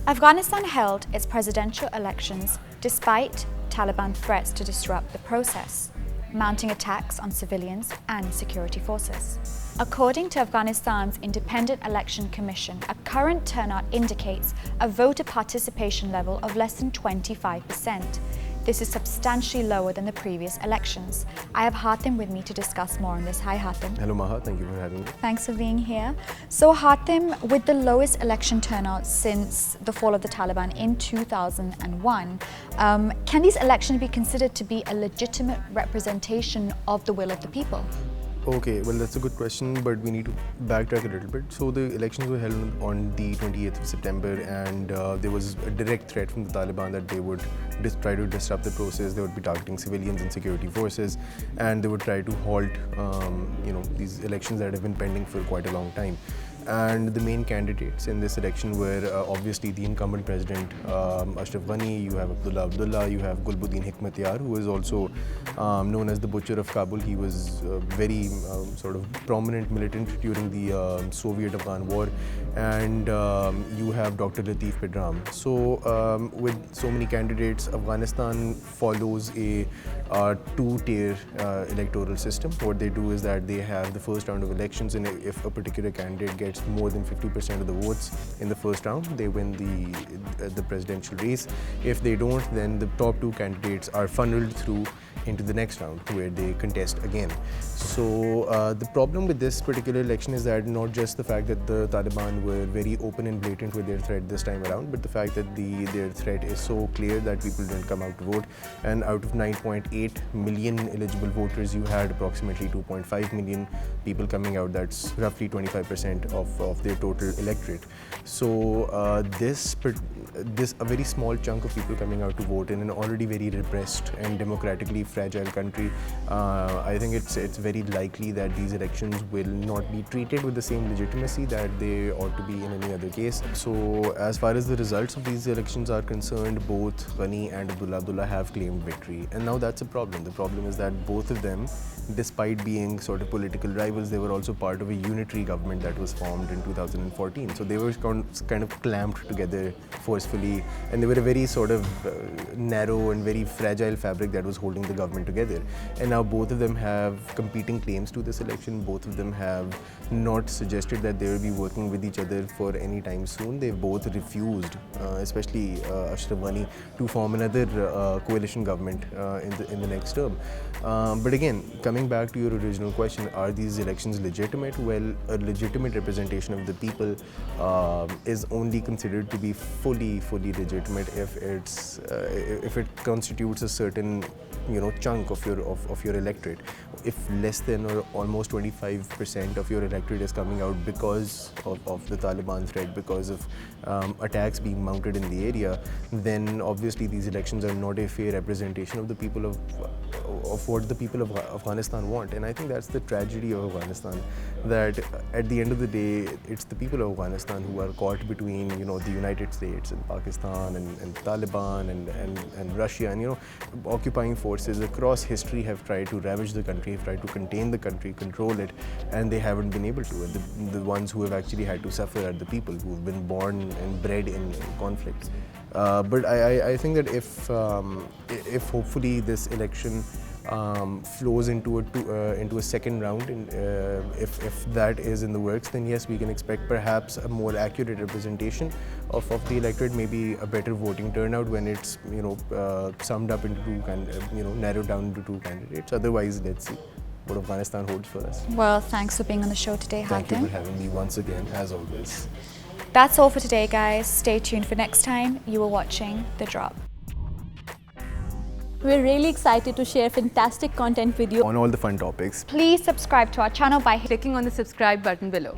Afghanistan held its presidential elections despite Taliban threats to disrupt the process, mounting attacks on civilians and security forces. According to Afghanistan's Independent Election Commission, a current turnout indicates a voter participation level of less than 25%. This is substantially lower than the previous elections. I have Hatim with me to discuss more on this. Hi Hatim. Hello Maha, thank you for having me. Thanks for being here. So Hatim, with the lowest election turnout since the fall of the Taliban in 2001, can these elections be considered to be a legitimate representation of the will of the people? Okay, well that's a good question, but we need to backtrack a little bit. So the elections were held on the 28th of September, and there was a direct threat from the Taliban that they would try to disrupt the process. They would be targeting civilians and security forces, and they would try to halt these elections that have been pending for quite a long time. And the main candidates in this election were obviously the incumbent president Ashraf Ghani, you have Abdullah, you have Gulbuddin Hikmatyar, who is also known as the Butcher of Kabul. He was very sort of prominent militant during the Soviet-Afghan war, and you have Dr. Latif Pedram. So with so many candidates, Afghanistan follows a two-tier electoral system. What they do is that they have the first round of elections, and if a particular candidate gets more than 50% of the votes in the first round, they win the presidential race. If they don't, then the top two candidates are funneled through into the next round where they contest again. So the problem with this particular election is that not just the fact that the Taliban were very open and blatant with their threat this time around, but the fact that their threat is so clear that people didn't come out to vote. And out of 9.8 million eligible voters, you had approximately 2.5 million people coming out. That's roughly 25% of their total electorate. So a very small chunk of people coming out to vote in an already very repressed and democratically fragile country, I think it's very likely that these elections will not be treated with the same legitimacy that they ought to be in any other case. So as far as the results of these elections are concerned, both Ghani and Abdullah have claimed victory, and now that's a problem. The problem is that both of them, despite being sort of political rivals, they were also part of a unitary government that was formed in 2014. So they were kind of clamped together forcefully, and they were a very sort of narrow and very fragile fabric that was holding the government together. And now both of them have competing claims to this election. Both of them have not suggested that they will be working with each other for any time soon. They've both refused, especially Ashraf Ghani, to form another coalition government in the next term. But again, coming back to your original question, are these elections legitimate? Well, a legitimate representation of the people is only considered to be fully legitimate if it constitutes a certain chunk of your electorate. If less than or almost 25% of your electorate is coming out because of the Taliban threat, because of attacks being mounted in the area, then obviously these elections are not a fair representation of the people of what the people of Afghanistan want. And I think that's the tragedy of Afghanistan, that at the end of the day, it's the people of Afghanistan who are caught between the United States and Pakistan and Taliban and Russia, and occupying forces across history have tried to ravage the country, have tried to contain the country, control it, and they haven't been able to. And the ones who have actually had to suffer are the people who have been born and bred in conflict. But I think that if hopefully this election flows into a second round, and if that is in the works, then yes, we can expect perhaps a more accurate representation of the electorate, maybe a better voting turnout when it's summed up into narrowed down into two candidates. Otherwise, let's see what Afghanistan holds for us. Well, thanks for being on the show today, Hatim. Thank you for having me once again, as always. That's all for today, guys. Stay tuned for next time. You are watching The Drop. We're really excited to share fantastic content with you on all the fun topics. Please subscribe to our channel by clicking on the subscribe button below.